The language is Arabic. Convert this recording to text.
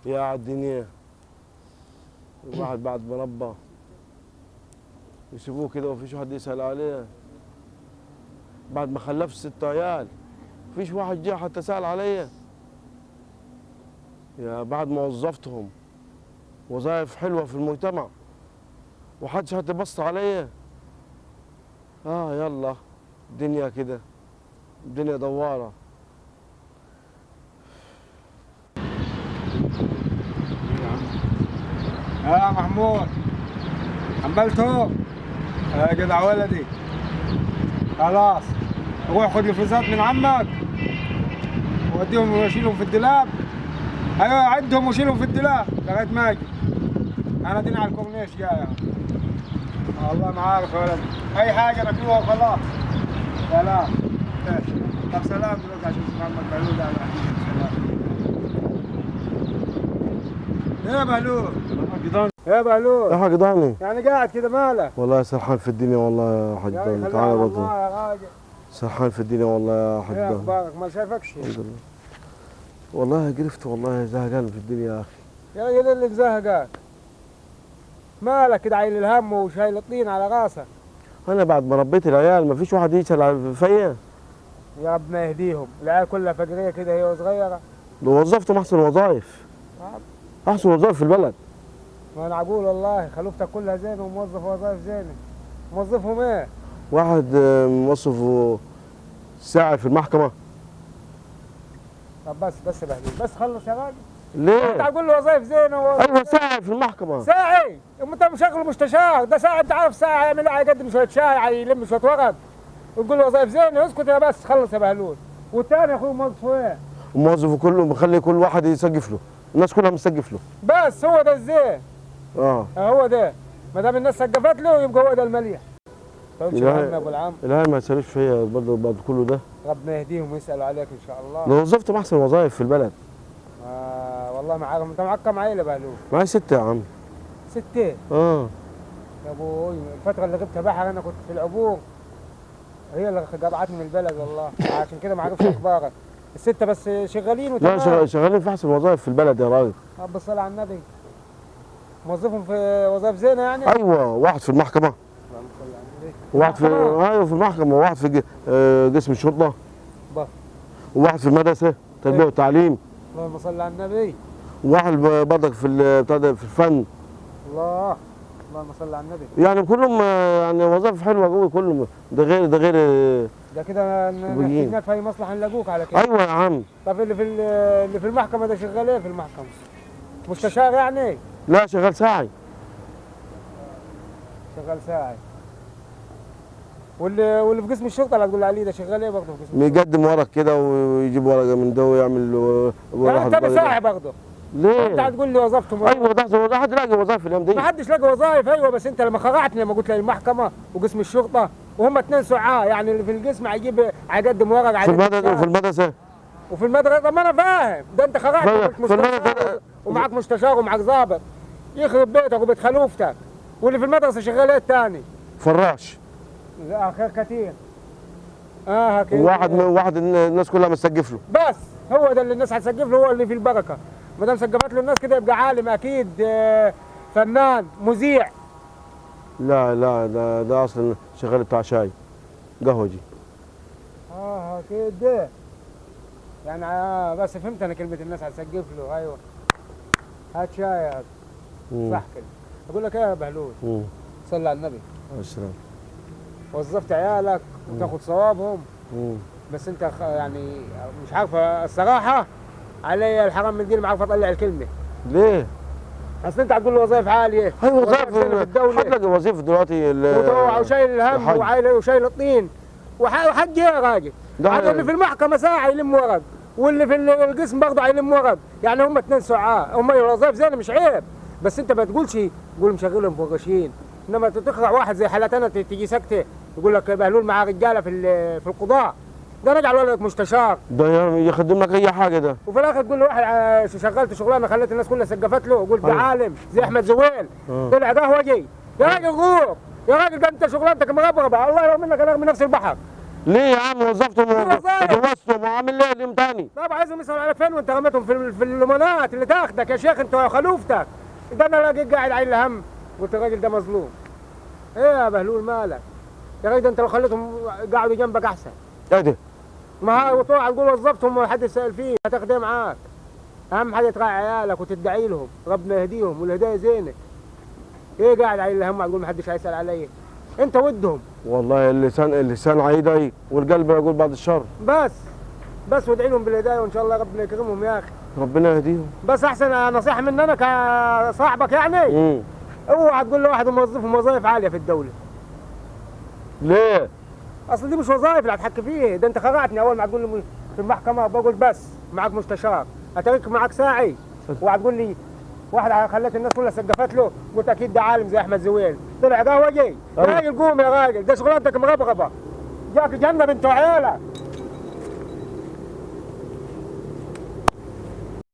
يا عالدنيا، الواحد بعد ما ربى يسيبوه كده ومفيش واحد يسأل عليه. بعد ما خلفت 6 عيال مفيش واحد جه حتى سأل عليا. يا بعد ما وظفتهم وظائف حلوة في المجتمع ومحدش هتبص عليا. يلا الدنيا كده، الدنيا دوارة. يا محمود حملته يا جدع ولدي. خلاص روح خد الفلوسات من عمك ووديهم وشيلهم في الدولاب. ايوه عدهم وشيلهم في الدولاب لغايه ما اجي. انا دين على الكورنيش جاي. والله ما عارف يا ولدي، اي حاجه ناكلوها وخلاص. سلام. طب سلام دلوقتي عشان محمد بهلول ده. سلام. يا بهلول يا بهلول يا حاج ضاني، يعني قاعد كده مالك؟ والله سرحان في الدنيا والله يا حاج يا ضاني. أخي تعالى والله بطل، يا راجل. سرحان في الدنيا والله يا حاج ايه ضاني. اخبارك؟ ما شايفكش. الحمد لله. والله قرفت والله، زهقان في الدنيا يا اخي. يا راجل اللي مزهقك مالك كده عايل الهم وشايل الطين على راسك؟ انا بعد ما ربيت العيال مفيش واحد يسأل فيا. يا ربنا يهديهم، العيال كلها فقريه كده هي وصغيره. لو وظفتهم احسن وظائف، احسن وظائف في البلد. ما انا اقول والله خلوفتك كلها زينه وموظف وظائف زينه. موظفهم ايه؟ واحد موظف ساعي في المحكمة. طب بس بهدي بس خلص يا راجل. انت ليه؟ هتقول له وظائف زينه ايوه ساعي في المحكمة. ساعي؟ انت مشغل مستشار، ده ساعي انت عارف ساعي يعمل ايه؟ يقدم شويه شاي يلم شويه ورق وتقول له وظائف زينه؟ اسكت يا بس خلص يا بهلول. والتاني يا اخوي موظفه ايه؟ الموظف كله مخلي كل واحد يسقف له، الناس كلها مسقف له. بس هو ده الزين. هو ده، ما دام الناس سقفت له يبقى هو ده المليح. تقولش لا. الهم يا ابو العم. الهي ما يسالوش فيا برضه بعد كله ده. ربنا يهديهم ويسالوا عليك ان شاء الله. لو وظفتهم احسن وظائف في البلد. والله ما عارف. انت معاك كم عيله بهلول؟ معايا 6 يا عم. 6؟ يا ابوي الفتره اللي غبت بحر انا كنت في العبور، هي اللي قطعتني من البلد والله، عشان كده ما عرفتش اخبارك. ال6 بس شغالين وتمام. لا شغالين في احسن وظائف في البلد يا راجل. رب الصلاة على النبي. موظفهم في وظائف زينه يعني؟ ايوه، واحد في المحكمة، اللهم صل على النبي. وواحد في ايوه في المحكمة، وواحد في قسم الشرطة، بس. وواحد في المدرسة تربية وتعليم، اللهم صل على النبي. وواحد برضك في بتاع ده في الفن. اللهم صل على النبي. يعني كلهم يعني وظائف حلوة قوي كلهم. ده غير ده كده نحتاجناك في اي مصلحه نلاقوك على كده. ايوه يا عم. طب اللي في المحكمه ده شغال ايه في المحكمه؟ مستشار يعني؟ لا شغال ساعي. شغال ساعي. واللي في قسم الشرطه اللي هتقول عليه ده شغال ايه برضه في قسم الشرطه؟ بيقدم ورق كده ويجيب ورقه من ده ويعمل يعني انت مساعي برضه؟ ليه؟ انت هتقول لي وظفتهم؟ ايوه ده حد لاقي وظائف الايام دي. ما حدش لاقي وظائف. ايوه بس انت لما خرعتني لما قلت لي المحكمه وقسم الشرطه وهم 2 سعاه، يعني اللي في القسم هيقدم ورق في المدرسه وفي المدرسه. طب ما انا فاهم، ده انت خرعتني وقلت مستشار ومعاك مستشار ومعاك ضابط يخرب بيتك وبيت خلوفتك. واللي في المدرسه شغال ايه الثاني؟ فراش. لا خير كتير. كده. واحد الناس كلها مسقف له. بس هو ده اللي الناس هتسقف له، هو اللي في البركه. ما دام سقفت له الناس كده يبقى عالم اكيد، فنان مذيع. لا ده اصلا شغال بتاع شاي قهوجي. كده يعني. بس فهمت انا كلمه الناس هتسقف له. ايوه هات شاي هات. صح كده. اقول لك ايه يا بهلول؟ صلي على النبي عليه السلام. وظفت عيالك وتاخد ثوابهم. بس انت يعني مش عارفه الصراحه علي الحرام من دين، ما عارف اطلع الكلمه. ليه؟ اصل انت هتقول له وظائف عاليه. ايوه وظائف في الدوله. هتلاقي وظيفه دلوقتي وشايل الهم وشايل الطين وحج يا راجل. هذا اللي في المحكمه ساعه يلم ورق، واللي في القسم برضه هيلم ورق، يعني هم 2 سعاه. هم الوظائف زينه مش عيب، بس انت ما تقولش قول مشغلهم فوقشين. انما تخرع واحد زي حالتنا تيجي سكته يقول لك بهلول معاه رجاله في القضاء، ده رجع له لك مستشار، ده يخدم لك اي حاجه ده. وفي الاخر تقول له واحد شغلت شغلانه خليت الناس كلها سقفت له، قلت ده عالم زي احمد زويل طلع قهوجي. يا راجل غور يا راجل، ده انت شغلانتك مغبغبه، الله يرحم منك انا من نفس البحر. ليه يا عم وظفتهم وظايف. وجوزتهم وعامل ليه اليوم تاني؟ طب عايزهم يسألوا على فين وانت رميتهم في الليمونات اللي تاخدك يا شيخ انت وخلوفتك. ده انا راجل قاعد عايل هم قلت الراجل ده مظلوم. ايه يا بهلول مالك؟ يا راجل ده انت لو خليتهم قعدوا جنبك احسن. ايه ده؟ ما هو طلع تقول وظفتهم وحد يسأل فيه هتاخد ايه معاك؟ اهم حاجه تراعي عيالك وتدعي لهم ربنا يهديهم والهدايه زينك. ايه قاعد عايل هم تقول ما حدش هيسأل عليا؟ انت ودهم والله اللسان عيدي والقلب يقول بعد الشر. بس وادعي لهم بالهدايه وان شاء الله ربنا يكرمهم يا اخي. ربنا يهديهم. بس احسن نصيحه مني انا كصاحبك يعني اوعى تقول لواحد موظفهم وظائف عاليه في الدوله. ليه؟ اصل دي مش وظائف اللي هتحكي فيه. ده انت خرعتني اول ما تقول لي في المحكمه بقول بس معك مستشار اترك معك ساعي وهتقول لي واحد خلت الناس كلها سقفت له قلت اكيد ده عالم زي احمد زويل طلع قهوجي. راجل قوم يا راجل ده شغلانتك مغبغبه جاك جنه بنت عيالك.